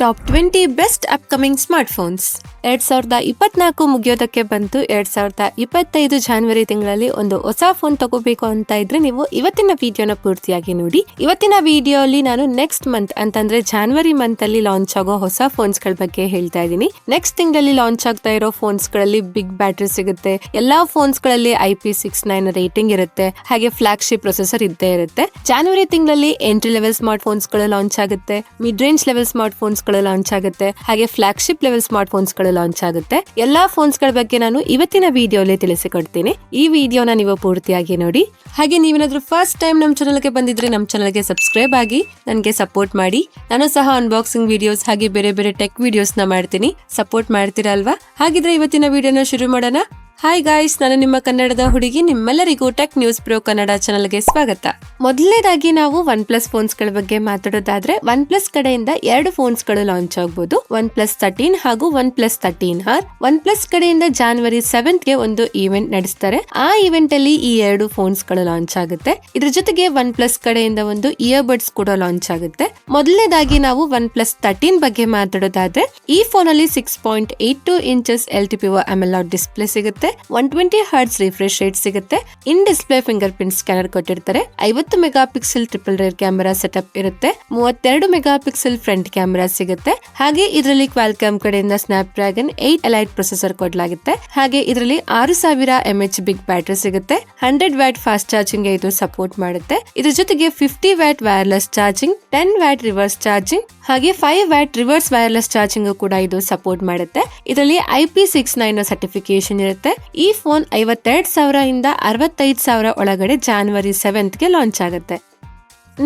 Top 20 best upcoming smartphones 2024 ಮುಗಿಯೋದಕ್ಕೆ ಬಂತು. 2025 January ತಿಂಗಳಲ್ಲಿ ಒಂದು ಹೊಸ ಫೋನ್ ತಗೋಬೇಕು ಅಂತ ಇದ್ರೆ ನೀವು ಇವತ್ತಿನ ವಿಡಿಯೋನ ಪೂರ್ತಿಯಾಗಿ ನೋಡಿ. ಇವತ್ತಿನ ವಿಡಿಯೋಲಿ ನಾನು ನೆಕ್ಸ್ಟ್ ಮಂತ್ ಅಂತಂದ್ರೆ ಜಾನ್ವರಿ ಮಂತ್ ಅಲ್ಲಿ ಲಾಂಚ್ ಆಗೋ ಹೊಸ ಫೋನ್ಸ್ ಗಳ ಬಗ್ಗೆ ಹೇಳ್ತಾ ಇದ್ದೀನಿ. ನೆಕ್ಸ್ಟ್ ತಿಂಗಳಲ್ಲಿ ಲಾಂಚ್ ಆಗ್ತಾ ಇರೋ ಫೋನ್ಸ್ ಗಳಲ್ಲಿ ಬಿಗ್ ಬ್ಯಾಟರಿ ಸಿಗುತ್ತೆ. ಎಲ್ಲಾ ಫೋನ್ಸ್ ಗಳಲ್ಲಿ IP69 ರೇಟಿಂಗ್ ಇರುತ್ತೆ. ಹಾಗೆ ಫ್ಲಾಗ್ಶಿಪ್ ಪ್ರೊಸೆಸರ್ ಇದ್ದೇ ಇರುತ್ತೆ. ಜಾನ್ವರಿ ತಿಂಗಳಲ್ಲಿ ಎಂಟ್ರಿ ಲೆವೆಲ್ ಸ್ಮಾರ್ಟ್ ಫೋನ್ಸ್ ಗಳು ಲಾಂಚ್ ಆಗುತ್ತೆ. Mid range level smart phones ಗಳು ಲಾಂಚ್ ಆಗುತ್ತೆ. ಹಾಗೆ ಫ್ಲಾಗ್ಶಿಪ್ ಲೆವೆಲ್ ಸ್ಮಾರ್ಟ್ ಫೋನ್ಸ್ ಗಳು ಲಾಂಚ್ ಆಗುತ್ತೆ. ಎಲ್ಲಾ ಫೋನ್ಸ್ ಗಳ ಬಗ್ಗೆ ನಾನು ಇವತ್ತಿನ ವಿಡಿಯೋಲಿ ತಿಳಿಸಿಕೊಡ್ತೀನಿ. ಈ ವಿಡಿಯೋನ ನೀವು ಪೂರ್ತಿಯಾಗಿ ನೋಡಿ. ಹಾಗೆ ನೀವೇನಾದ್ರೂ ಫಸ್ಟ್ ಟೈಮ್ ನಮ್ಮ ಚಾನಲ್ಗೆ ಬಂದಿದ್ರೆ ನಮ್ಮ ಚಾನಲ್ಗೆ ಸಬ್ಸ್ಕ್ರೈಬ್ ಆಗಿ ನನಗೆ ಸಪೋರ್ಟ್ ಮಾಡಿ. ನಾನು ಸಹ ಅನ್ಬಾಕ್ಸಿಂಗ್ ವಿಡಿಯೋಸ್ ಹಾಗೆ ಬೇರೆ ಬೇರೆ ಟೆಕ್ ವಿಡಿಯೋಸ್ ನ ಮಾಡ್ತೀನಿ. ಸಪೋರ್ಟ್ ಮಾಡ್ತೀರಾ ಅಲ್ವಾ? ಹಾಗಿದ್ರೆ ಇವತ್ತಿನ ವಿಡಿಯೋನ ಶುರು ಮಾಡೋಣ. ಹಾಯ್ ಗಾಯ್ಸ್, ನಾನು ನಿಮ್ಮ ಕನ್ನಡದ ಹುಡುಗಿ. ನಿಮ್ಮೆಲ್ಲರಿಗೂ ಟೆಕ್ ನ್ಯೂಸ್ ಪ್ರೋ ಕನ್ನಡ ಚಾನಲ್ಗೆ ಸ್ವಾಗತ. ಮೊದಲನೇದಾಗಿ ನಾವು ಒನ್ ಪ್ಲಸ್ ಫೋನ್ಸ್ ಗಳ ಬಗ್ಗೆ ಮಾತಾಡೋದಾದ್ರೆ ಒನ್ ಪ್ಲಸ್ ಕಡೆಯಿಂದ 2 ಫೋನ್ಸ್ ಗಳು ಲಾಂಚ್ ಆಗಬಹುದು. OnePlus 13 ಹಾಗೂ OnePlus 13R. ಒನ್ ಪ್ಲಸ್ ಕಡೆಯಿಂದ ಜಾನ್ವರಿ 7th ಗೆ ಒಂದು ಈವೆಂಟ್ ನಡೆಸ್ತಾರೆ. ಆ ಈವೆಂಟ್ ಅಲ್ಲಿ ಈ 2 ಫೋನ್ಸ್ ಗಳು ಲಾಂಚ್ ಆಗುತ್ತೆ. ಇದ್ರ ಜೊತೆಗೆ ಒನ್ ಪ್ಲಸ್ ಕಡೆಯಿಂದ ಒಂದು ಇಯರ್ಬಡ್ಸ್ ಕೂಡ ಲಾಂಚ್ ಆಗುತ್ತೆ. ಮೊದಲನೇದಾಗಿ ನಾವು OnePlus 13 ಬಗ್ಗೆ ಮಾತಾಡೋದಾದ್ರೆ ಈ ಫೋನ್ ಅಲ್ಲಿ 6.82 ಇಂಚಸ್ LTPO AMOLED ಡಿಸ್ಪ್ಲೇ ಸಿಗುತ್ತೆ. 120 Hz ರಿಫ್ರೆಶ್ ರೇಟ್ ಸಿಗುತ್ತೆ. In display fingerprint scanner ಕೊಟ್ಟಿರ್ತಾರೆ. 50 megapixel triple rear camera setup ಇರುತ್ತೆ. 32 ಮೆಗಾ ಪಿಕ್ಸೆಲ್ ಫ್ರಂಟ್ ಕ್ಯಾಮೆರಾ ಸಿಗುತ್ತೆ. ಹಾಗೆ ಇದರಲ್ಲಿ ಕ್ವಾಲ್ಕಾಮ್ ಕಡೆಯಿಂದ ಸ್ನ್ಯಾಪ್ ಡ್ರ್ಯಾಗನ್ 8 ಎಲೈಟ್ ಪ್ರೊಸೆಸರ್ ಕೊಡಲಾಗುತ್ತೆ. ಹಾಗೆ ಇದರಲ್ಲಿ 6000 mAh ಬಿಗ್ ಬ್ಯಾಟರಿ ಸಿಗುತ್ತೆ. 100 ವ್ಯಾಟ್ ಫಾಸ್ಟ್ ಚಾರ್ಜಿಂಗ್ ಗೆ ಇದು ಸಪೋರ್ಟ್ ಮಾಡುತ್ತೆ. ಇದ್ರ ಜೊತೆಗೆ 50 watt wireless charging, 10 watt reverse charging ಹಾಗೆ 5 ವ್ಯಾಟ್ ರಿವರ್ಸ್ ವೈರ್ಲೆಸ್ ಚಾರ್ಜಿಂಗ್ ಕೂಡ ಇದು ಸಪೋರ್ಟ್ ಮಾಡುತ್ತೆ. ಇದರಲ್ಲಿ IP69 ಸರ್ಟಿಫಿಕೇಶನ್ ಇರುತ್ತೆ. ಈ ಫೋನ್ 52,000 ಇಂದ 65,000 ಒಳಗಡೆ ಜಾನ್ವರಿ 7th ಗೆ ಲಾಂಚ್ ಆಗುತ್ತೆ.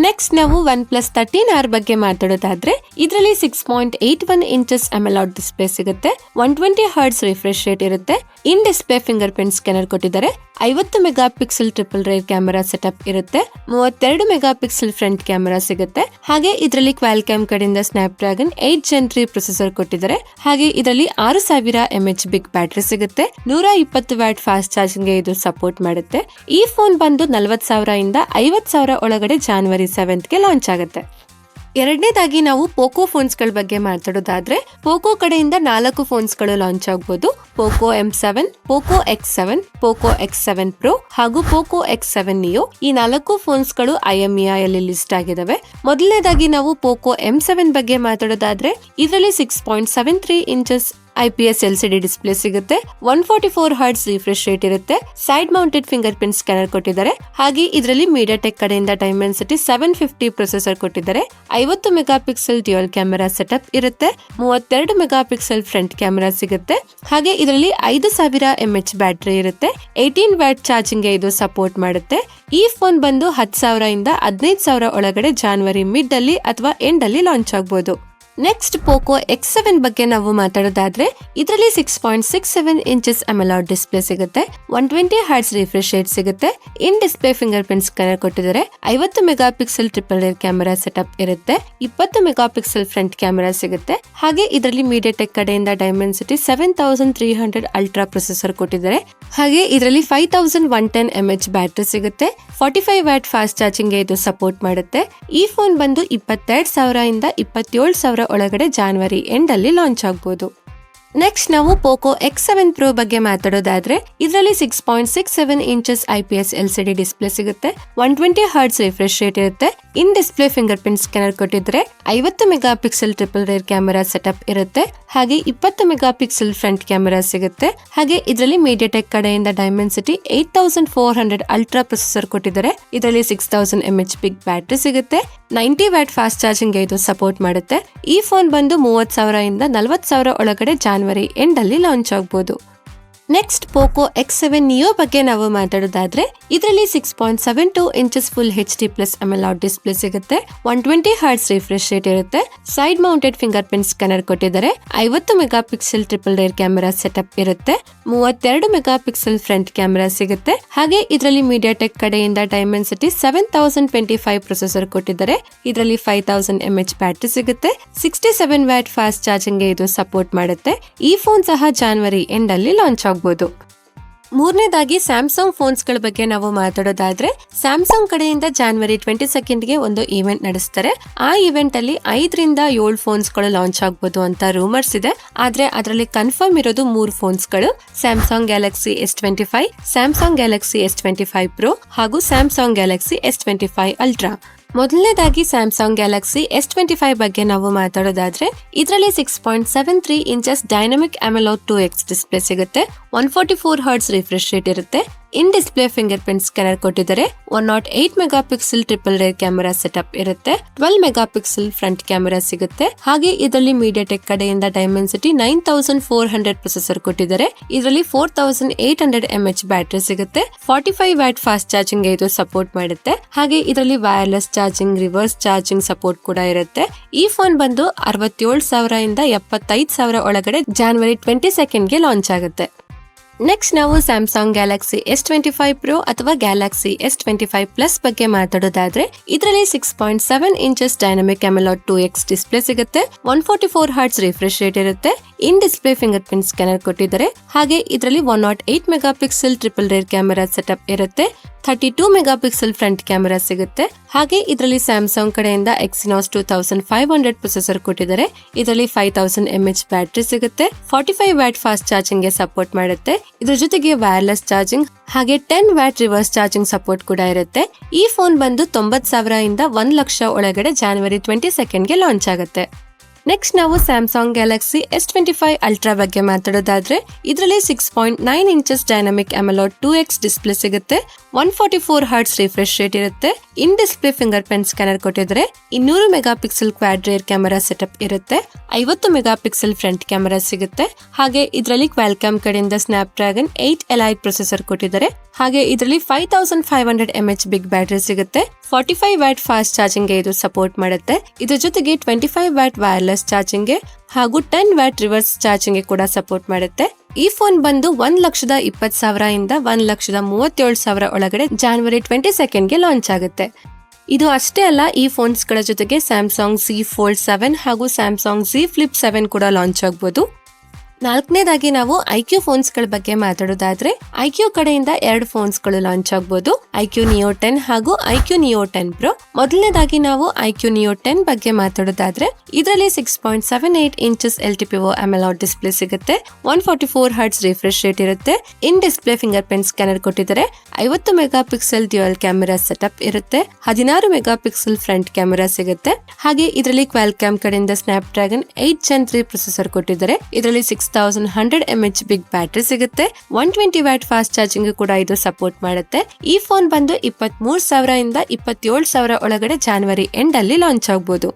ನೆಕ್ಸ್ಟ್ ನಾವು OnePlus 13R ಬಗ್ಗೆ ಮಾತಾಡೋದಾದ್ರೆ ಇದರಲ್ಲಿ 6.81 ಇಂಚಸ್ AMOLED ಡಿಸ್ಪ್ಲೇ ಸಿಗುತ್ತೆ. 120 Hz ರಿಫ್ರೆಶ್ ರೇಟ್ ಇರುತ್ತೆ. In display fingerprint scanner ಕೊಟ್ಟಿದ್ದಾರೆ. 50 megapixel triple rear camera setup ಇರುತ್ತೆ. 32 ಮೆಗಾ ಪಿಕ್ಸೆಲ್ ಫ್ರಂಟ್ ಕ್ಯಾಮೆರಾ ಸಿಗುತ್ತೆ. ಹಾಗೆ ಇದರಲ್ಲಿ ಕ್ವಾಲ್ಕಾಮ್ ಕಡೆಯಿಂದ ಸ್ನ್ಯಾಪ್ ಡ್ರ್ಯಾಗನ್ 8 Gen 3 ಪ್ರೊಸೆಸರ್ ಕೊಟ್ಟಿದ್ದಾರೆ. ಹಾಗೆ ಇದರಲ್ಲಿ 6000 mAh ಬಿಗ್ ಬ್ಯಾಟರಿ ಸಿಗುತ್ತೆ. 120 ವ್ಯಾಟ್ ಫಾಸ್ಟ್ ಚಾರ್ಜಿಂಗ್ ಗೆ ಇದು ಸಪೋರ್ಟ್ ಮಾಡುತ್ತೆ. ಈ ಫೋನ್ ಬಂದು 40,000 ಇಂದ 50,000 ಒಳಗಡೆ ಜಾನ್ವರಿ 7th ಗೆ ಲಾಂಚ್ ಆಗುತ್ತೆ. ಎರಡನೇದಾಗಿ ನಾವು ಪೋಕೋ ಫೋನ್ಸ್ ಗಳ ಬಗ್ಗೆ ಮಾತಾಡೋದಾದ್ರೆ ಪೋಕೋ ಕಡೆಯಿಂದ 4 ಫೋನ್ಸ್ ಗಳು ಲಾಂಚ್ ಆಗಬಹುದು. Poco M7, Poco X7, Poco X7 Pro ಹಾಗೂ ಪೋಕೋ X7 Neo. ಈ 4 ಫೋನ್ಸ್ ಗಳು IMEI ಅಲ್ಲಿ ಲಿಸ್ಟ್ ಆಗಿದಾವೆ. ಮೊದಲನೇದಾಗಿ ನಾವು ಪೋಕೋ M7 ಬಗ್ಗೆ ಮಾತಾಡೋದಾದ್ರೆ ಇದರಲ್ಲಿ 6.73 ಇಂಚಸ್ IPS LCD ಡಿಸ್ಪ್ಲೇ ಸಿಗುತ್ತೆ. 144 Hz ರಿಫ್ರೆಶ್ ರೇಟ್ ಇರುತ್ತೆ. Side mounted fingerprint scanner ಕೊಟ್ಟಿದ್ದಾರೆ. ಹಾಗೆ ಇದರಲ್ಲಿ MediaTek ಕಡೆಯಿಂದ Dimensity 750 ಪ್ರೊಸೆಸರ್ ಕೊಟ್ಟಿದ್ದಾರೆ. 50 megapixel dual camera setup ಇರುತ್ತೆ. 32 ಮೆಗಾ ಪಿಕ್ಸೆಲ್ ಫ್ರಂಟ್ ಕ್ಯಾಮೆರಾ ಸಿಗುತ್ತೆ. ಹಾಗೆ ಇದರಲ್ಲಿ 5000 mAh ಬ್ಯಾಟರಿ ಇರುತ್ತೆ. 18 ವ್ಯಾಟ್ ಚಾರ್ಜಿಂಗ್ ಗೆ ಇದು ಸಪೋರ್ಟ್ ಮಾಡುತ್ತೆ. ಈ ಫೋನ್ ಬಂದು 10,000 ಇಂದ 15,000 ಒಳಗಡೆ ಜಾನ್ವರಿ ಮಿಡ್ ಅಲ್ಲಿ ಅಥವಾ ಎಂಡ್ ಅಲ್ಲಿ ಲಾಂಚ್ ಆಗಬಹುದು. ನೆಕ್ಸ್ಟ್ ಪೋಕೋ X7 ಬಗ್ಗೆ ನಾವು ಮಾತಾಡೋದಾದ್ರೆ ಇದರಲ್ಲಿ 6.67 ಇಂಚಸ್ AMOLED ಡಿಸ್ಪ್ಲೇ ಸಿಗುತ್ತೆ. 120 Hz ರಿಫ್ರೆಶ್ ರೇಟ್ ಸಿಗುತ್ತೆ. In display fingerprint scanner ಕೊಟ್ಟಿದ್ದಾರೆ. 50 megapixel triple rear camera setup ಇರುತ್ತೆ. 20 ಮೆಗಾ ಪಿಕ್ಸೆಲ್ ಫ್ರಂಟ್ ಕ್ಯಾಮೆರಾ ಸಿಗುತ್ತೆ. ಹಾಗೆ ಇದರಲ್ಲಿ MediaTek ಕಡೆಯಿಂದ Dimensity 7300 ಅಲ್ಟ್ರಾ ಪ್ರೊಸೆಸರ್ ಕೊಟ್ಟಿದ್ದಾರೆ. ಹಾಗೆ ಇದರಲ್ಲಿ 5110 mAh ಬ್ಯಾಟರಿ ಸಿಗುತ್ತೆ. 45 ವ್ಯಾಟ್ ಫಾಸ್ಟ್ ಚಾರ್ಜಿಂಗ್ ಗೆ ಇದು ಸಪೋರ್ಟ್ ಮಾಡುತ್ತೆ. ಈ ಫೋನ್ ಬಂದು 22,000 ಇಂದ 27,000 ಒಳಗಡೆ ಜಾನ್ವರಿ ಎಂಡ್ ಅಲ್ಲಿ ಲಾಂಚ್ ಆಗಬಹುದು. ನೆಕ್ಸ್ಟ್ ನಾವು ಪೋಕೋ X7 Pro ಬಗ್ಗೆ ಮಾತಾಡೋದಾದ್ರೆ ಇದರಲ್ಲಿ 6.67 ಇಂಚಸ್ IPS LCD ಡಿಸ್ಪ್ಲೇ ಸಿಗುತ್ತೆ. 120 Hz ರಿಫ್ರೆಶ್ ರೇಟ್ ಇರುತ್ತೆ. In display fingerprint scanner ಕೊಟ್ಟಿದ್ರೆ 50 megapixel triple rear camera setup ಇರುತ್ತೆ. ಹಾಗೆ 20 ಮೆಗಾ ಪಿಕ್ಸೆಲ್ ಫ್ರಂಟ್ ಕ್ಯಾಮೆರಾ ಸಿಗುತ್ತೆ. ಹಾಗೆ ಇದರಲ್ಲಿ MediaTek ಕಡೆಯಿಂದ Dimensity 8400 ಅಲ್ಟ್ರಾ ಪ್ರೊಸೆಸರ್ ಕೊಟ್ಟಿದ್ದಾರೆ. ಇದರಲ್ಲಿ 6000 mAh ಬಿಗ್ ಬ್ಯಾಟರಿ ಸಿಗುತ್ತೆ. 90 ವ್ಯಾಟ್ ಫಾಸ್ಟ್ ಚಾರ್ಜಿಂಗ್ ಗೆ ಇದು ಸಪೋರ್ಟ್ ಮಾಡುತ್ತೆ. ಈ ಫೋನ್ ಬಂದು 30,000 ಇಂದ 40,000 ಒಳಗಡೆ ಜಾನ್ವರಿ ಎಂಡ್ ಅಲ್ಲಿ ಲಾಂಚ್ ಆಗಬಹುದು. ನೆಕ್ಸ್ಟ್ ಪೋಕೋ X7 Neo ಬಗ್ಗೆ ನಾವು ಮಾತಾಡೋದಾದ್ರೆ ಇದರಲ್ಲಿ 6.72 inches full HD+ AMOLED display ಸಿಗುತ್ತೆ. 120 Hz ರಿಫ್ರೆಶ್ ರೇಟ್ ಇರುತ್ತೆ. Side mounted fingerprint scanner ಕೊಟ್ಟಿದ್ದಾರೆ. 50 megapixel triple rear camera setup ಇರುತ್ತೆ. 32 ಮೆಗಾ ಪಿಕ್ಸೆಲ್ ಫ್ರಂಟ್ ಕ್ಯಾಮೆರಾ ಸಿಗುತ್ತೆ. ಹಾಗೆ ಇದರಲ್ಲಿ MediaTek ಕಡೆಯಿಂದ Dimensity 7025 ಪ್ರೊಸೆಸರ್ ಕೊಟ್ಟಿದ್ದಾರೆ. ಇದರಲ್ಲಿ 5000 mAh ಬ್ಯಾಟರಿ ಸಿಗುತ್ತೆ. 67 ವ್ಯಾಟ್ ಫಾಸ್ಟ್ ಚಾರ್ಜಿಂಗ್ ಗೆ ಇದು ಸಪೋರ್ಟ್ ಮಾಡುತ್ತೆ. ಈ ಫೋನ್ ಸಹ ಜಾನ್ವರಿ ಎಂಡ್ ಅಲ್ಲಿ ಲಾಂಚ್ ಆಗಬಹುದು. ಮೂರನೇದಾಗಿ ಸ್ಯಾಮ್ಸಂಗ್ ಫೋನ್ಸ್ ಗಳ ಬಗ್ಗೆ ನಾವು ಮಾತಾಡೋದಾದ್ರೆ ಸ್ಯಾಮ್ಸಂಗ್ ಕಡೆಯಿಂದ January 22 ಗೆ ಒಂದು ಇವೆಂಟ್ ನಡೆಸ್ತಾರೆ. ಆ ಇವೆಂಟ್ ಅಲ್ಲಿ 5ರಿಂದ 7 ಫೋನ್ಸ್ ಗಳು ಲಾಂಚ್ ಆಗ್ಬೋದು ಅಂತ ರೂಮರ್ಸ್ ಇದೆ. ಆದ್ರೆ ಅದರಲ್ಲಿ ಕನ್ಫರ್ಮ್ ಇರೋದು 3 ಫೋನ್ಸ್ ಗಳು, Samsung Galaxy S25, Samsung Galaxy S25 Pro ಹಾಗೂ ಸ್ಯಾಮ್ಸಂಗ್ ಗ್ಯಾಲಕ್ಸಿ S25 Ultra. ಮೊದಲನೇದಾಗಿ ಸ್ಯಾಮ್ಸಂಗ್ ಗ್ಯಾಲಕ್ಸಿ S25 ಬಗ್ಗೆ ನಾವು ಮಾತಾಡೋದಾದ್ರೆ ಇದರಲ್ಲಿ 6.73 ಇಂಚಸ್ ಡೈನಮಿಕ್ ಅಮೋಲೆಡ್ 2X ಡಿಸ್ಪ್ಲೇ ಸಿಗುತ್ತೆ. 144 ಹರ್ಟ್ಸ್ ರಿಫ್ರೆಶ್ ರೇಟ್ ಇರುತ್ತೆ. In display fingerprint scanner ಕೊಟ್ಟಿದ್ದಾರೆ. 108 megapixel triple rear camera setup ಇರುತ್ತೆ. 12 ಮೆಗಾ ಪಿಕ್ಸೆಲ್ ಫ್ರಂಟ್ ಕ್ಯಾಮೆರಾ ಸಿಗುತ್ತೆ. ಹಾಗೆ ಇದರಲ್ಲಿ ಮೀಡಿಯಾಟೆಕ್ ಕಡೆಯಿಂದ ಡೈಮೆನ್ಸಿಟಿ 9400 ಪ್ರೊಸೆಸರ್ ಕೊಟ್ಟಿದ್ದಾರೆ. ಇದರಲ್ಲಿ 4800 mAh ಬ್ಯಾಟರಿ ಸಿಗುತ್ತೆ. 45 ವ್ಯಾಟ್ ಫಾಸ್ಟ್ ಚಾರ್ಜಿಂಗ್ ಇದು ಸಪೋರ್ಟ್ ಮಾಡುತ್ತೆ. ಹಾಗೆ ಇದರಲ್ಲಿ wireless charging, reverse charging support ಕೂಡ ಇರುತ್ತೆ. ಈ ಫೋನ್ ಬಂದು 67,000 ಇಂದ 75,000 ಒಳಗಡೆ January 22 ಗೆ ಲಾಂಚ್ ಆಗುತ್ತೆ. ನೆಕ್ಸ್ಟ್ ನಾವು ಸ್ಯಾಮ್ಸಂಗ್ ಗ್ಯಾಲಕ್ಸಿ S25 Pro ಅಥವಾ ಗ್ಯಾಲಕ್ಸಿ S25 Plus ಬಗ್ಗೆ ಮಾತಾಡೋದಾದ್ರೆ ಇದರಲ್ಲಿ 6.7 ಇಂಚಸ್ ಡೈನಮಿಕ್ ಅಮೋಲೆಡ್ 2X ಡಿಸ್ಪ್ಲೇ ಸಿಗುತ್ತೆ. 144 ಹರ್ಟ್ಸ್ ರಿಫ್ರೆಶ್ ರೇಟ್ ಇರುತ್ತೆ. In display fingerprint scanner ಕೊಟ್ಟಿದ್ದಾರೆ. ಹಾಗೆ ಇದರಲ್ಲಿ 108 megapixel triple rear camera setup ಇರುತ್ತೆ. 32 ಮೆಗಾ ಪಿಕ್ಸೆಲ್ ಫ್ರಂಟ್ ಕ್ಯಾಮೆರಾ ಸಿಗುತ್ತೆ. ಹಾಗೆ ಇದರಲ್ಲಿ ಸ್ಯಾಮ್ಸಂಗ್ ಕಡೆಯಿಂದ Exynos 2500 ಪ್ರೊಸೆಸರ್ ಕೊಟ್ಟಿದ್ದಾರೆ. ಇದರಲ್ಲಿ 5000 mAh ಬ್ಯಾಟರಿ ಸಿಗುತ್ತೆ. 45 ವ್ಯಾಟ್ ಫಾಸ್ಟ್ ಚಾರ್ಜಿಂಗ್ ಗೆ ಸಪೋರ್ಟ್ ಮಾಡುತ್ತೆ. ಇದ್ರ ಜೊತೆಗೆ ವೈರ್ಲೆಸ್ ಚಾರ್ಜಿಂಗ್ ಹಾಗೆ 10 ವ್ಯಾಟ್ ರಿವರ್ಸ್ ಚಾರ್ಜಿಂಗ್ ಸಪೋರ್ಟ್ ಕೂಡ ಇರುತ್ತೆ. ಈ ಫೋನ್ ಬಂದು 90,000 ಇಂದ 1 ಲಕ್ಷ ಒಳಗಡೆ January 22 ಗೆ ಲಾಂಚ್ ಆಗುತ್ತೆ. ನೆಕ್ಸ್ಟ್ ನಾವು ಸ್ಯಾಮ್ಸಂಗ್ ಗ್ಯಾಲಕ್ಸಿ S25 Ultra ಬಗ್ಗೆ ಮಾತಾಡೋದಾದ್ರೆ ಇದರಲ್ಲಿ 6.9 ಇಂಚಸ್ ಡೈನಮಿಕ್ ಅಮೋಲೆಡ್ 2X ಡಿಸ್ಪ್ಲೇ ಸಿಗುತ್ತೆ. 144 ಹರ್ಟ್ಸ್ ರಿಫ್ರೆಶ್ ರೇಟ್ ಇರುತ್ತೆ. In display fingerprint scanner ಕೊಟ್ಟಿದ್ದಾರೆ. 200 megapixel quad rear camera setup ಇರುತ್ತೆ. 50 ಮೆಗಾ ಪಿಕ್ಸೆಲ್ ಫ್ರಂಟ್ ಕ್ಯಾಮೆರಾ ಸಿಗುತ್ತೆ. ಹಾಗೆ ಇದರಲ್ಲಿ ಕ್ವಾಲ್ಕಾಮ್ ಕಡೆಯಿಂದ ಸ್ನ್ಯಾಪ್ ಡ್ರ್ಯಾಗನ್ 8 Elite ಪ್ರೊಸೆಸರ್ ಕೊಟ್ಟಿದ್ದಾರೆ. ಹಾಗೆ ಇದರಲ್ಲಿ 5500 mAh ಬಿಗ್ ಬ್ಯಾಟರಿ ಸಿಗುತ್ತೆ. 45 ವ್ಯಾಟ್ ಫಾಸ್ಟ್ ಚಾರ್ಜಿಂಗ್ ಗೆ ಇದು ಸಪೋರ್ಟ್ ಮಾಡುತ್ತೆ. ಇದ್ರ ಜೊತೆಗೆ 25 ವ್ಯಾಟ್ ವೈರ್ಲೆಸ್ ಚಾರ್ಜಿಂಗ್ ಗೆ ಹಾಗೂ 10 ವ್ಯಾಟ್ ರಿವರ್ಸ್ ಚಾರ್ಜಿಂಗ್ ಗೆ ಕೂಡ ಸಪೋರ್ಟ್ ಮಾಡುತ್ತೆ. ಈ ಫೋನ್ ಬಂದು 1,20,000 ಇಂದ 1,37,000 ಒಳಗಡೆ January 22 ಗೆ ಲಾಂಚ್ ಆಗುತ್ತೆ. ಇದು ಅಷ್ಟೇ ಅಲ್ಲ, ಈ ಫೋನ್ಸ್ ಗಳ ಜೊತೆಗೆ ಸ್ಯಾಮ್ಸಂಗ್ Z Fold 7 ಹಾಗೂ ಸ್ಯಾಮ್ಸಂಗ್ Z Flip 7 ಕೂಡ ಲಾಂಚ್ ಆಗಬಹುದು. ನಾಲ್ಕನೇದಾಗಿ ನಾವು IQ ಫೋನ್ಸ್ ಗಳ ಬಗ್ಗೆ ಮಾತಾಡೋದಾದ್ರೆ IQ ಕಡೆಯಿಂದ 2 ಫೋನ್ಸ್ ಗಳು ಲಾಂಚ್ ಆಗಬಹುದು, IQ Neo 10 ಹಾಗೂ IQ Neo 10 Pro. ಮೊದಲನೇದಾಗಿ ನಾವು IQ Neo 10 ಬಗ್ಗೆ ಮಾತಾಡೋದಾದ್ರೆ ಇದರಲ್ಲಿ 6.78 ಇಂಚಸ್ LTPO AMOLED ಡಿಸ್ಪ್ಲೇ ಸಿಗುತ್ತೆ. 144 ಹರ್ಟ್ಸ್ ರಿಫ್ರೆಶ್ ರೇಟ್ ಇರುತ್ತೆ. In display fingerprint scanner ಕೊಟ್ಟಿದ್ದಾರೆ. 50 megapixel dual camera setup ಇರುತ್ತೆ. 16 ಮೆಗಾ ಪಿಕ್ಸೆಲ್ ಫ್ರಂಟ್ ಕ್ಯಾಮೆರಾ ಸಿಗುತ್ತೆ. ಹಾಗೆ ಇದರಲ್ಲಿ ಕ್ವಾಲ್ಕಾಮ್ ಕಡೆಯಿಂದ ಸ್ನ್ಯಾಪ್ ಡ್ರ್ಯಾಗನ್ 8 Gen 3 ಪ್ರೊಸೆಸರ್ ಕೊಟ್ಟಿದ್ದಾರೆ. ಇದರಲ್ಲಿ 6100 mAh ಬಿಗ್ ಬ್ಯಾಟರಿ ಸಿಗುತ್ತೆ. 120 ವ್ಯಾಟ್ ಫಾಸ್ಟ್ ಚಾರ್ಜಿಂಗ್ ಕೂಡ ಇದು ಸಪೋರ್ಟ್ ಮಾಡುತ್ತೆ. ಈ ಫೋನ್ ಬಂದು 23,000 ಇಂದ 27,000 ಒಳಗಡೆ January ಎಂಡ್ ಅಲ್ಲಿ ಲಾಂಚ್ ಆಗಬಹುದು.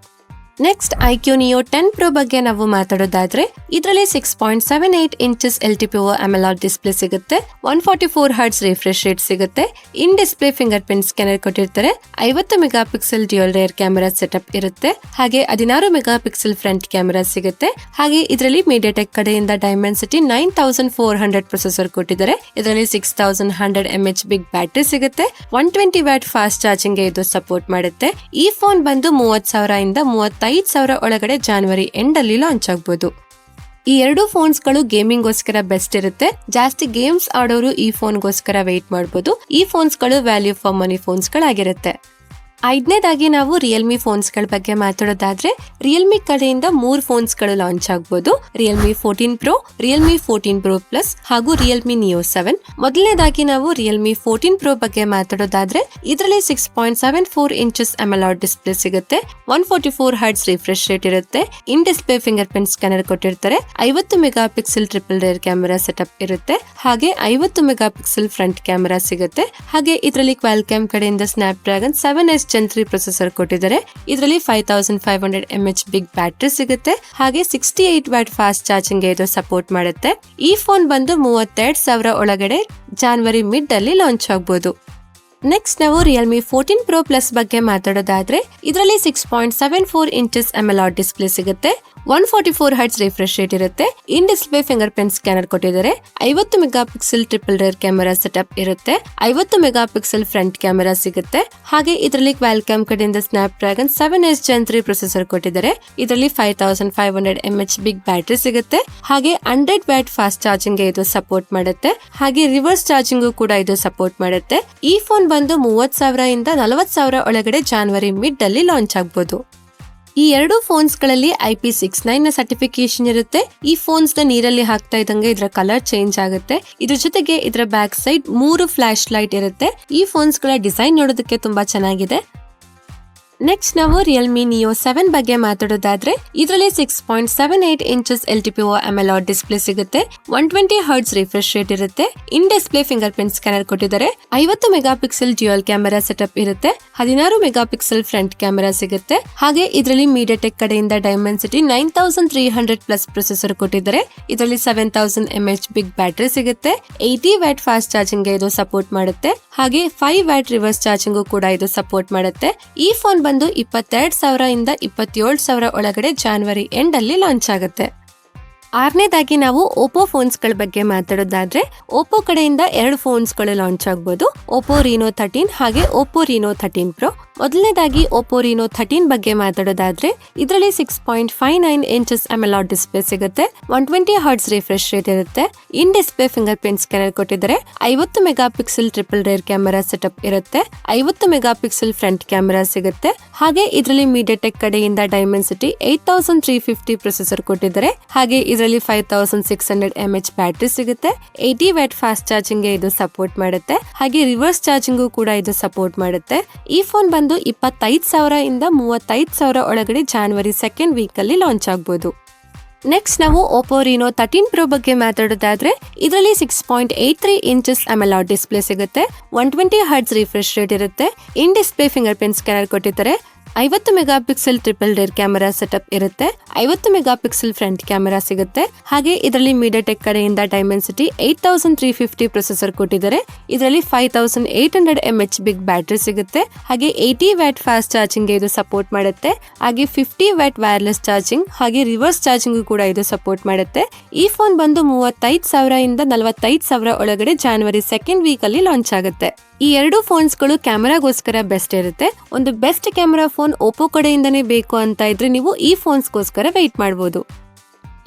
ನೆಕ್ಸ್ಟ್ IQ Neo 10 Pro ಬಗ್ಗೆ ನಾವು ಮಾತಾಡೋದಾದ್ರೆ ಇದರಲ್ಲಿ 6.78 ಇಂಚಸ್ LTPO AMOLED ಡಿಸ್ಪ್ಲೇ ಸಿಗುತ್ತೆ. 144 ಹರ್ಟ್ಸ್ ರಿಫ್ರೆಶ್ ರೇಟ್ ಸಿಗುತ್ತೆ. In display fingerprint scanner ಕೊಟ್ಟಿರ್ತಾರೆ. 50 megapixel dual rear camera setup ಇರುತ್ತೆ. ಹಾಗೆ 16 ಮೆಗಾ ಪಿಕ್ಸೆಲ್ ಫ್ರಂಟ್ ಕ್ಯಾಮೆರಾ ಸಿಗುತ್ತೆ. ಹಾಗೆ ಇದರಲ್ಲಿ ಮೀಡಿಯಾಟೆಕ್ ಕಡೆಯಿಂದ ಡೈಮೆನ್ಸಿಟಿ 9400 ಪ್ರೊಸೆಸರ್ ಕೊಟ್ಟಿದ್ದಾರೆ. ಇದರಲ್ಲಿ 6100 mAh ಬಿಗ್ ಬ್ಯಾಟರಿ ಸಿಗುತ್ತೆ. 120 ವ್ಯಾಟ್ ಫಾಸ್ಟ್ ಚಾರ್ಜಿಂಗ್ ಗೆ ಇದು ಸಪೋರ್ಟ್ ಮಾಡುತ್ತೆ. ಈ ಫೋನ್ ಬಂದು 30,000 ಇಂದ 35,000 ಒಳಗಡೆ January ಎಂಡ್ ಅಲ್ಲಿ ಲಾಂಚ್ ಆಗಬಹುದು. ಈ 2 ಫೋನ್ಸ್ ಗಳು ಗೇಮಿಂಗ್ ಗೋಸ್ಕರ ಬೆಸ್ಟ್ ಇರುತ್ತೆ. ಜಾಸ್ತಿ ಗೇಮ್ಸ್ ಆಡೋರು ಈ ಫೋನ್ ಗೋಸ್ಕರ ವೇಟ್ ಮಾಡಬಹುದು. ಈ ಫೋನ್ಸ್ ಗಳು ವ್ಯಾಲ್ಯೂ ಫಾರ್ ಮನಿ ಫೋನ್ಸ್ ಗಳಾಗಿರುತ್ತೆ. ಐದನೇದಾಗಿ ನಾವು ರಿಯಲ್ಮಿ ಫೋನ್ಸ್ ಗಳ ಬಗ್ಗೆ ಮಾತಾಡೋದಾದ್ರೆ ರಿಯಲ್ಮಿ ಕಡೆಯಿಂದ 3 ಫೋನ್ಸ್ ಗಳು ಲಾಂಚ್ ಆಗಬಹುದು. Realme 14 Pro, Realme 14 Pro Plus ಹಾಗೂ ರಿಯಲ್ಮಿ Neo 7. ಮೊದಲನೇದಾಗಿ ನಾವು ರಿಯಲ್ಮಿ 14 Pro ಬಗ್ಗೆ ಮಾತಾಡೋದಾದ್ರೆ ಇದರಲ್ಲಿ 6.74 ಇಂಚಸ್ AMOLED ಡಿಸ್ಪ್ಲೇ ಸಿಗುತ್ತೆ. 144 ಹರ್ಟ್ಸ್ ರಿಫ್ರೆಶ್ ರೇಟ್ ಇರುತ್ತೆ. In display fingerprint scanner ಕೊಟ್ಟಿರ್ತಾರೆ. 50 megapixel triple rear camera setup ಇರುತ್ತೆ. ಹಾಗೆ 50 ಮೆಗಾ ಪಿಕ್ಸೆಲ್ ಫ್ರಂಟ್ ಕ್ಯಾಮೆರಾ ಸಿಗುತ್ತೆ. ಹಾಗೆ ಇದರಲ್ಲಿ ಕ್ವಾಲ್ಕಾಮ್ ಕಡೆಯಿಂದ snap dragon 7S Gen 3 processor ಕೊಟ್ಟಿದ್ದಾರೆ. ಇದರಲ್ಲಿ 5500 mAh ಬಿಗ್ ಬ್ಯಾಟರಿ ಸಿಗುತ್ತೆ. ಹಾಗೆ 68 ವ್ಯಾಟ್ ಫಾಸ್ಟ್ ಚಾರ್ಜಿಂಗ್ ಗೆ ಇದು ಸಪೋರ್ಟ್ ಮಾಡುತ್ತೆ. ಈ ಫೋನ್ ಬಂದು 32,000 ಒಳಗಡೆ January ಮಿಡ್ ಅಲ್ಲಿ ಲಾಂಚ್ ಆಗಬಹುದು. ನೆಕ್ಸ್ಟ್ ನಾವು ರಿಯಲ್ಮಿ 14 Pro Plus ಬಗ್ಗೆ ಮಾತಾಡೋದಾದ್ರೆ ಇದರಲ್ಲಿ 6.74 ಇಂಚಸ್ AMOLED ಡಿಸ್ಪ್ಲೇ ಸಿಗುತ್ತೆ, 144 Hz ರಿಫ್ರೆಶ್ ರೇಟ್ ಇರುತ್ತೆ, in display fingerprint scanner ಕೊಟ್ಟಿದ್ದಾರೆ, 50 megapixel triple rear camera setup ಇರುತ್ತೆ, 50 ಮೆಗಾ ಪಿಕ್ಸೆಲ್ ಫ್ರಂಟ್ ಕ್ಯಾಮೆರಾ ಸಿಗುತ್ತೆ. ಹಾಗೆ ಇದರಲ್ಲಿ ಕ್ವಾಲ್ಕಾಮ್ ಕಡೆಯಿಂದ snap dragon 7S Gen 3 processor ಕೊಟ್ಟಿದ್ದಾರೆ. ಇದರಲ್ಲಿ 5500 mAh ಬಿಗ್ ಬ್ಯಾಟರಿ ಸಿಗುತ್ತೆ. ಹಾಗೆ 100 ವ್ಯಾಟ್ ಫಾಸ್ಟ್ ಚಾರ್ಜಿಂಗ್ ಇದು ಸಪೋರ್ಟ್ ಮಾಡುತ್ತೆ. ಹಾಗೆ ರಿವರ್ಸ್ ಚಾರ್ಜಿಂಗ್ ಕೂಡ ಇದು ಸಪೋರ್ಟ್ ಮಾಡುತ್ತೆ. ಈ ಫೋನ್ ಬಂದು 30,000 ಇಂದ 40,000 ಒಳಗಡೆ ಜಾನ್ವರಿ ಮಿಡ್ ಅಲ್ಲಿ ಲಾಂಚ್ ಆಗಬಹುದು. ಈ ಎರಡು ಫೋನ್ಸ್ ಗಳಲ್ಲಿ IP69 ನ ಸರ್ಟಿಫಿಕೇಶನ್ ಇರುತ್ತೆ. ಈ ಫೋನ್ಸ್ ನ ನೀರಲ್ಲಿ ಹಾಕ್ತಾ ಇದ್ದಂಗೆ ಇದರ ಕಲರ್ ಚೇಂಜ್ ಆಗುತ್ತೆ. ಇದ್ರ ಜೊತೆಗೆ ಇದರ ಬ್ಯಾಕ್ ಸೈಡ್ 3 ಫ್ಲಾಶ್ ಲೈಟ್ ಇರುತ್ತೆ. ಈ ಫೋನ್ಸ್ ಗಳ ಡಿಸೈನ್ ನೋಡೋದಕ್ಕೆ ತುಂಬಾ ಚೆನ್ನಾಗಿದೆ. ನೆಕ್ಸ್ಟ್ ನಾವು ರಿಯಲ್ಮಿ ನಿಯೋ 7 ಬಗ್ಗೆ ಮಾತಾಡೋದಾದ್ರೆ ಇದರಲ್ಲಿ 6.78 ಇಂಚಸ್ LTPO AMOLED ಡಿಸ್ಪ್ಲೇ ಸಿಗುತ್ತೆ, 120 Hz ರಿಫ್ರೆಶ್ ರೇಟ್ ಇರುತ್ತೆ, in display fingerprint scanner ಕೊಟ್ಟಿದ್ದಾರೆ, 50 megapixel dual camera setup ಇರುತ್ತೆ, 16 ಮೆಗಾ ಪಿಕ್ಸೆಲ್ ಫ್ರಂಟ್ ಕ್ಯಾಮೆರಾ ಸಿಗುತ್ತೆ. ಹಾಗೆ ಇದರಲ್ಲಿ ಮೀಡಿಯಾಟೆಕ್ ಕಡೆಯಿಂದ ಡೈಮೆನ್ಸಿಟಿ 9300 ಪ್ಲಸ್ ಪ್ರೊಸೆಸರ್ ಕೊಟ್ಟಿದ್ದಾರೆ. ಇದರಲ್ಲಿ 7000 mAh ಬಿಗ್ ಬ್ಯಾಟರಿ ಸಿಗುತ್ತೆ, 80 ವ್ಯಾಟ್ ಫಾಸ್ಟ್ ಚಾರ್ಜಿಂಗ್ ಇದು ಸಪೋರ್ಟ್ ಮಾಡುತ್ತೆ. ಹಾಗೆ 5 ವ್ಯಾಟ್ ರಿವರ್ಸ್ ಚಾರ್ಜಿಂಗ್ ಕೂಡ ಇದು ಸಪೋರ್ಟ್ ಮಾಡುತ್ತೆ. ಈ ಫೋನ್ ಬಂದು 22,000 ಇಂದ 27,000 ಒಳಗಡೆ ಜಾನ್ವರಿ ಎಂಡ್ ಅಲ್ಲಿ ಲಾಂಚ್ ಆಗುತ್ತೆ. ಆರನೇದಾಗಿ ನಾವು ಓಪೋ ಫೋನ್ಸ್ ಗಳ ಬಗ್ಗೆ ಮಾತಾಡೋದಾದ್ರೆ ಓಪೋ ಕಡೆಯಿಂದ 2 ಫೋನ್ಸ್ ಗಳು ಲಾಂಚ್ ಆಗಬಹುದು, ಓಪೋ ರೀನೋ 13 ಹಾಗೆ ಓಪೋ ರೀನೋ 13 Pro. ಮೊದಲನೇದಾಗಿ ಓಪೋ ರೀನೋ 13 ಬಗ್ಗೆ ಮಾತಾಡೋದಾದ್ರೆ ಇದರಲ್ಲಿ 6.59 ಇಂಚಸ್ AMOLED ಡಿಸ್ಪ್ಲೇ ಸಿಗುತ್ತೆ, 120 Hz ರಿಫ್ರೆಶ್ ರೇಟ್ ಇರುತ್ತೆ, in display fingerprint scanner ಕೊಟ್ಟಿದ್ದಾರೆ, 50 megapixel triple rear camera setup ಇರುತ್ತೆ, 50 ಮೆಗಾ ಪಿಕ್ಸೆಲ್ ಫ್ರಂಟ್ ಕ್ಯಾಮೆರಾ ಸಿಗುತ್ತೆ. ಹಾಗೆ ಇದರಲ್ಲಿ ಮೀಡಿಯಾಟೆಕ್ ಕಡೆಯಿಂದ ಡೈಮೆನ್ಸಿಟಿ 8350 ಪ್ರೊಸೆಸರ್ ಕೊಟ್ಟಿದ್ದಾರೆ. ಹಾಗೆ ಇದರಲ್ಲಿ 5600 mAh ಬ್ಯಾಟರಿ ಸಿಗುತ್ತೆ, 80 ವ್ಯಾಟ್ ಫಾಸ್ಟ್ ಚಾರ್ಜಿಂಗ್ ಇದು ಸಪೋರ್ಟ್ ಮಾಡುತ್ತೆ. ಹಾಗೆ ರಿವರ್ಸ್ ಚಾರ್ಜಿಂಗ್ ಕೂಡ ಇದು ಸಪೋರ್ಟ್ ಮಾಡುತ್ತೆ. ಈ ಫೋನ್ ಬಂದು 25,000 ಇಂದ 35,000 ಒಳಗಡೆ ಜಾನ್ವರಿ ಸೆಕೆಂಡ್ ವೀಕ್ ಅಲ್ಲಿ ಲಾಂಚ್ ಆಗಬಹುದು. ನೆಕ್ಸ್ಟ್ ನಾವು ಓಪೋ ರೀನೋ 13 Pro ಬಗ್ಗೆ ಮಾತಾಡೋದಾದ್ರೆ ಇದರಲ್ಲಿ 6.83 ಇಂಚಸ್ AMOLED ಡಿಸ್ಪ್ಲೇ ಸಿಗುತ್ತೆ, 120 Hz ರಿಫ್ರೆಶ್ ರೇಟ್ ಇರುತ್ತೆ, in display fingerprint scanner ಕೊಟ್ಟಿದ್ದಾರೆ, 50 megapixel triple rear camera setup ಇರುತ್ತೆ, 50 ಮೆಗಾ ಪಿಕ್ಸೆಲ್ ಫ್ರಂಟ್ ಕ್ಯಾಮೆರಾ ಸಿಗುತ್ತೆ. ಹಾಗೆ ಇದರಲ್ಲಿ ಮೀಡಿಯಾಟೆಕ್ ಕಡೆಯಿಂದ ಡೈಮೆನ್ಸಿಟಿ 8350 ಪ್ರೊಸೆಸರ್ ಕೊಟ್ಟಿದ್ದಾರೆ. ಇದರಲ್ಲಿ 5800 mAh ಬಿಗ್ ಬ್ಯಾಟರಿ ಸಿಗುತ್ತೆ. ಹಾಗೆ 80 ವ್ಯಾಟ್ ಫಾಸ್ಟ್ ಚಾರ್ಜಿಂಗ್ ಇದು ಸಪೋರ್ಟ್ ಮಾಡುತ್ತೆ. ಹಾಗೆ 50 ವ್ಯಾಟ್ ವೈರ್ಲೆಸ್ ಚಾರ್ಜಿಂಗ್ ಹಾಗೆ ರಿವರ್ಸ್ ಚಾರ್ಜಿಂಗ್ ಕೂಡ ಇದು ಸಪೋರ್ಟ್ ಮಾಡುತ್ತೆ. ಈ ಫೋನ್ ಬಂದು 35,000 ಇಂದ 45,000 ಒಳಗಡೆ ಜಾನ್ವರಿ ಸೆಕೆಂಡ್ ವೀಕ್ ಅಲ್ಲಿ ಲಾಂಚ್ ಆಗುತ್ತೆ. ಈ ಎರಡು ಫೋನ್ಸ್ ಗಳು ಕ್ಯಾಮೆರಾಗೋಸ್ಕರ ಬೆಸ್ಟ್ ಇರುತ್ತೆ. ಒಂದು ಬೆಸ್ಟ್ ಕ್ಯಾಮೆರಾ ಫೋನ್ ಓಪೋ ಕಡೆಯಿಂದನೇ ಬೇಕು ಅಂತ ಇದ್ರೆ ನೀವು ಈ ಫೋನ್ಸ್ಗೋಸ್ಕರ ವೆಯ್ಟ್ ಮಾಡಬಹುದು.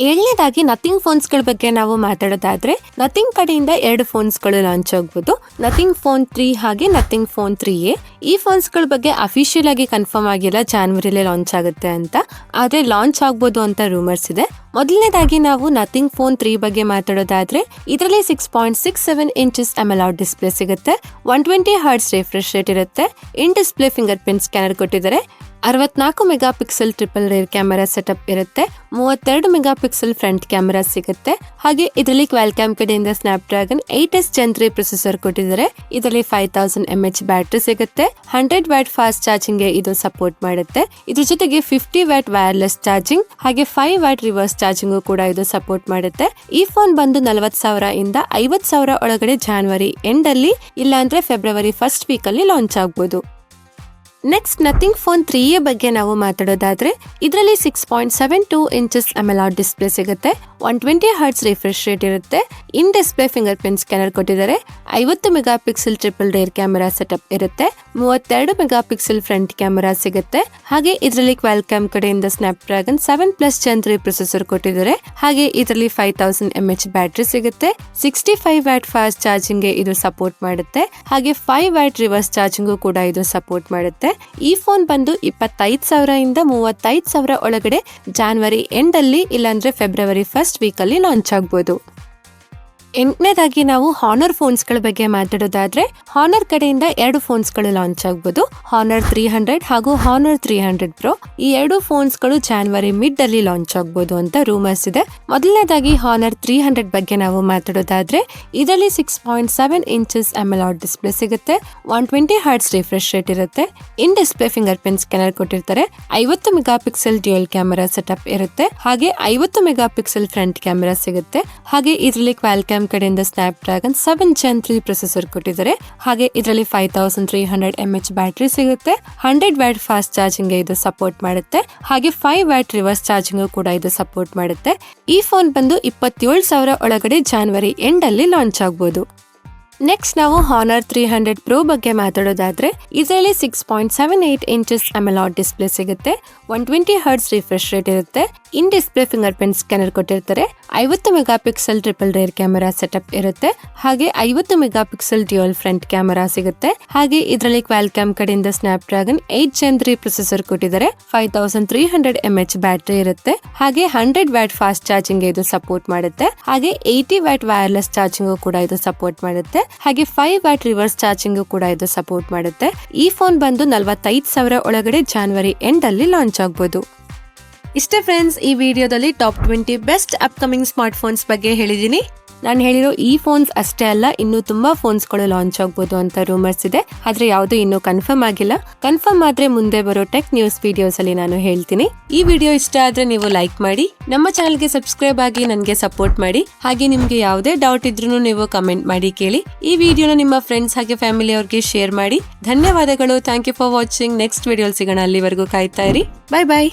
ಏಳನೇದಾಗಿ ನಥಿಂಗ್ ಫೋನ್ಸ್ ಗಳ ಬಗ್ಗೆ ನಾವು ಮಾತಾಡೋದಾದ್ರೆ ನಥಿಂಗ್ ಕಡೆಯಿಂದ 2 ಫೋನ್ಸ್ ಗಳು ಲಾಂಚ್ ಆಗಬಹುದು, ನಥಿಂಗ್ ಫೋನ್ 3 ಹಾಗೆ ನಥಿಂಗ್ ಫೋನ್ 3A. ಈ ಫೋನ್ಸ್ ಗಳ ಬಗ್ಗೆ ಅಫಿಷಿಯಲ್ ಆಗಿ ಕನ್ಫರ್ಮ್ ಆಗಿಲ್ಲ ಜಾನ್ವರಿಲಿ ಲಾಂಚ್ ಆಗುತ್ತೆ ಅಂತ, ಆದ್ರೆ ಲಾಂಚ್ ಆಗ್ಬೋದು ಅಂತ ರೂಮರ್ಸ್ ಇದೆ. ಮೊದಲನೇದಾಗಿ ನಾವು ನಥಿಂಗ್ ಫೋನ್ 3 ಬಗ್ಗೆ ಮಾತಾಡೋದಾದ್ರೆ ಇದರಲ್ಲಿ 6.67 ಇಂಚಸ್ AMOLED ಡಿಸ್ಪ್ಲೇ ಸಿಗುತ್ತೆ, 120 Hz ರಿಫ್ರೆಶ್ ರೇಟ್ ಇರುತ್ತೆ, in display fingerprint scanner ಕೊಟ್ಟಿದ್ದಾರೆ, 64 megapixel triple rear camera setup ಇರುತ್ತೆ, 32 ಮೆಗಾ ಪಿಕ್ಸೆಲ್ ಫ್ರಂಟ್ ಕ್ಯಾಮೆರಾ ಸಿಗುತ್ತೆ. ಹಾಗೆ ಇದರಲ್ಲಿ ಕ್ವಾಲ್ಕಾಮ್ ಕಡೆಯಿಂದ snap dragon 8S Gen 3 processor ಕೊಟ್ಟಿದ್ದಾರೆ. ಇದರಲ್ಲಿ 5000 mAh ಬ್ಯಾಟರಿ ಸಿಗುತ್ತೆ, 100 ವ್ಯಾಟ್ ಫಾಸ್ಟ್ ಚಾರ್ಜಿಂಗ್ ಇದು ಸಪೋರ್ಟ್ ಮಾಡುತ್ತೆ. ಇದ್ರ ಜೊತೆಗೆ 50 ವ್ಯಾಟ್ ವೈರ್ಲೆಸ್ ಚಾರ್ಜಿಂಗ್ ಹಾಗೆ 5 ವ್ಯಾಟ್ ರಿವರ್ಸ್ ಚಾರ್ಜಿಂಗ್ ಕೂಡ ಇದು ಸಪೋರ್ಟ್ ಮಾಡುತ್ತೆ. ಈ ಫೋನ್ ಬಂದು 40,000 ಇಂದ 50,000 ಒಳಗಡೆ ಜಾನ್ವರಿ ಎಂಡ್ ಅಲ್ಲಿ ಇಲ್ಲಾಂದ್ರೆ ಫೆಬ್ರವರಿ ಫಸ್ಟ್ ವೀಕ್ ಅಲ್ಲಿ ಲಾಂಚ್ ಆಗಬಹುದು. ನೆಕ್ಸ್ಟ್ ನಥಿಂಗ್ ಫೋನ್ 3A ಬಗ್ಗೆ ನಾವು ಮಾತಾಡೋದಾದ್ರೆ ಇದರಲ್ಲಿ 6.72 ಇಂಚಸ್ AMOLED ಡಿಸ್ಪ್ಲೇ ಸಿಗುತ್ತೆ, 120 Hz ರಿಫ್ರೆಶ್ ರೇಟ್ ಇರುತ್ತೆ, in display fingerprint scanner ಕೊಟ್ಟಿದ್ದಾರೆ, 50 megapixel triple rear camera setup ಇರುತ್ತೆ, 32 ಮೆಗಾ ಪಿಕ್ಸೆಲ್ ಫ್ರಂಟ್ ಕ್ಯಾಮೆರಾ ಸಿಗುತ್ತೆ. ಹಾಗೆ ಇದರಲ್ಲಿ ಕ್ವಾಲ್ಕಾಮ್ ಕಡೆಯಿಂದ ಸ್ನ್ಯಾಪ್ ಡ್ರ್ಯಾಗನ್ 7+ Gen 3 ಪ್ರೊಸೆಸರ್ ಕೊಟ್ಟಿದ್ದಾರೆ. ಹಾಗೆ ಇದರಲ್ಲಿ 5000 mAh ಬ್ಯಾಟರಿ ಸಿಗುತ್ತೆ, 65 ವ್ಯಾಟ್ ಫಾಸ್ಟ್ ಚಾರ್ಜಿಂಗ್ ಇದು ಸಪೋರ್ಟ್ ಮಾಡುತ್ತೆ. ಹಾಗೆ 5 ವ್ಯಾಟ್ ರಿವರ್ಸ್ ಚಾರ್ಜಿಂಗ್ ಕೂಡ ಇದು ಸಪೋರ್ಟ್ ಮಾಡುತ್ತೆ. ಈ ಫೋನ್ ಬಂದು 25,000 ಇಂದ 35,000 ಒಳಗಡೆ ಜಾನ್ವರಿ ಎಂಡ್ ಅಲ್ಲಿ ಇಲ್ಲಾಂದ್ರೆ ಫೆಬ್ರವರಿ ಫಸ್ಟ್ ವೀಕ್ ಅಲ್ಲಿ ಲಾಂಚ್ ಆಗಬಹುದು. ಎಂಟನೇದಾಗಿ ನಾವು ಹಾನರ್ ಫೋನ್ಸ್ ಗಳ ಬಗ್ಗೆ ಮಾತಾಡೋದಾದ್ರೆ ಹಾನರ್ ಕಡೆಯಿಂದ 2 ಫೋನ್ಸ್ ಗಳು ಲಾಂಚ್ ಆಗಬಹುದು, ಹಾನರ್ 300 ಹಾಗೂ ಹಾನರ್ 300 Pro. ಈ 2 ಫೋನ್ಸ್ ಗಳು ಜಾನ್ವರಿ ಮಿಡ್ ಅಲ್ಲಿ ಲಾಂಚ್ ಆಗಬಹುದು ಅಂತ ರೂಮರ್ಸ್ ಇದೆ. ಮೊದಲನೇದಾಗಿ ಹಾನರ್ 300 ಬಗ್ಗೆ ನಾವು ಮಾತಾಡೋದಾದ್ರೆ ಇದರಲ್ಲಿ 6.7 ಇಂಚಸ್ AMOLED ಡಿಸ್ಪ್ಲೇ ಸಿಗುತ್ತೆ, 120 Hz ರಿಫ್ರೆಶ್ ರೇಟ್ ಇರುತ್ತೆ, in display fingerprint scanner ಕೊಟ್ಟಿರ್ತಾರೆ, 50 megapixel dual camera setup ಇರುತ್ತೆ, ಹಾಗೆ 50 ಮೆಗಾ ಪಿಕ್ಸೆಲ್ ಫ್ರಂಟ್ ಕ್ಯಾಮೆರಾ ಸಿಗುತ್ತೆ. ಹಾಗೆ ಇದರಲ್ಲಿ ಕ್ವಾಲ್ಕಾಮ್ ಕ್ವಾಲ್ಕಾಮ್ ಕಡೆಯಿಂದ ಸ್ನ್ಯಾಪ್ಡ್ರ್ಯಾಗನ್ 7 Gen 3 ಪ್ರೊಸೆಸರ್ ಕೊಟ್ಟಿದ್ದಾರೆ. ಹಾಗೆ ಇದರಲ್ಲಿ 5300 mAh ಬ್ಯಾಟರಿ ಸಿಗುತ್ತೆ. 100 ವ್ಯಾಟ್ ಫಾಸ್ಟ್ ಚಾರ್ಜಿಂಗ್ ಇದು ಸಪೋರ್ಟ್ ಮಾಡುತ್ತೆ. ಹಾಗೆ 5 ವ್ಯಾಟ್ ರಿವರ್ಸ್ ಚಾರ್ಜಿಂಗ್ ಕೂಡ ಇದು ಸಪೋರ್ಟ್ ಮಾಡುತ್ತೆ. ಈ ಫೋನ್ ಬಂದು 27,000 ಒಳಗಡೆ ಜಾನ್ವರಿ ಎಂಡ್ ಅಲ್ಲಿ ಲಾಂಚ್ ಆಗಬಹುದು. ನೆಕ್ಸ್ಟ್ ನಾವು Honor 300 Pro ಬಗ್ಗೆ ಮಾತಾಡೋದಾದ್ರೆ ಇದರಲ್ಲಿ 6.78 inches AMOLED ಡಿಸ್ಪ್ಲೇ ಸಿಗುತ್ತೆ. 120 Hz ರಿಫ್ರೆಶ್ ರೇಟ್ ಇರುತ್ತೆ. In display fingerprint scanner ಕೊಟ್ಟಿರ್ತಾರೆ. 50 megapixel triple rear camera setup ಇರುತ್ತೆ. ಹಾಗೆ 50 megapixel dual front camera ಸಿಗುತ್ತೆ. ಹಾಗೆ ಇದರಲ್ಲಿ ಕ್ವಾಲ್ಕಾಮ್ ಕಡೆಯಿಂದ ಸ್ನ್ಯಾಪ್ಡ್ರ್ಯಾಗನ್ 8 Gen 3 ಪ್ರೊಸೆಸರ್ ಕೊಟ್ಟಿದ್ದಾರೆ. 5300 mAh ಬ್ಯಾಟರಿ ಇರುತ್ತೆ. ಹಾಗೆ 100 ವ್ಯಾಟ್ ಫಾಸ್ಟ್ ಚಾರ್ಜಿಂಗ್ ಇದು ಸಪೋರ್ಟ್ ಮಾಡುತ್ತೆ. ಹಾಗೆ 80 ವ್ಯಾಟ್ ವೈರ್ಲೆಸ್ ಚಾರ್ಜಿಂಗ್ ಕೂಡ ಇದು ಸಪೋರ್ಟ್ ಮಾಡುತ್ತೆ. ಹಾಗೆ 5 ವ್ಯಾಟ್ ರಿವರ್ಸ್ ಚಾರ್ಜಿಂಗ್ ಕೂಡ ಇದು ಸಪೋರ್ಟ್ ಮಾಡುತ್ತೆ. ಈ ಫೋನ್ ಬಂದು 45,000 ಒಳಗಡೆ ಜಾನ್ವರಿ ಎಂಡ್ ಅಲ್ಲಿ ಲಾಂಚ್ ಆಗಬಹುದು. ಇಷ್ಟೇ ಫ್ರೆಂಡ್ಸ್, ಈ ವಿಡಿಯೋದಲ್ಲಿ top 20 best upcoming smart phones ಬಗ್ಗೆ ಹೇಳಿದೀನಿ. ನಾನು ಹೇಳಿರೋ ಈ ಫೋನ್ಸ್ ಅಷ್ಟೇ ಅಲ್ಲ, ಇನ್ನೂ ತುಂಬಾ ಫೋನ್ಸ್ ಗಳು ಲಾಂಚ್ ಆಗಬಹುದು ಅಂತ ರೂಮರ್ಸ್ ಇದೆ. ಆದ್ರೆ ಯಾವುದು ಇನ್ನೂ ಕನ್ಫರ್ಮ್ ಆಗಿಲ್ಲ. ಕನ್ಫರ್ಮ್ ಆದ್ರೆ ಮುಂದೆ ಬರೋ ಟೆಕ್ ನ್ಯೂಸ್ ವಿಡಿಯೋಸ್ ಅಲ್ಲಿ ನಾನು ಹೇಳ್ತೀನಿ. ಈ ವಿಡಿಯೋ ಇಷ್ಟ ಆದ್ರೆ ನೀವು ಲೈಕ್ ಮಾಡಿ, ನಮ್ಮ ಚಾನಲ್ಗೆ ಸಬ್ಸ್ಕ್ರೈಬ್ ಆಗಿ ನನಗೆ ಸಪೋರ್ಟ್ ಮಾಡಿ. ಹಾಗೆ ನಿಮ್ಗೆ ಯಾವುದೇ ಡೌಟ್ ಇದ್ರೂ ನೀವು ಕಮೆಂಟ್ ಮಾಡಿ ಕೇಳಿ. ಈ ವಿಡಿಯೋನ ನಿಮ್ಮ ಫ್ರೆಂಡ್ಸ್ ಹಾಗೆ ಫ್ಯಾಮಿಲಿ ಅವ್ರಿಗೆ ಶೇರ್ ಮಾಡಿ. ಧನ್ಯವಾದಗಳು. Thank you for watching. Next video ಸಿಗೋಣ. ಅಲ್ಲಿವರೆಗೂ ಕಾಯ್ತಾ ಇರಿ. Bye by.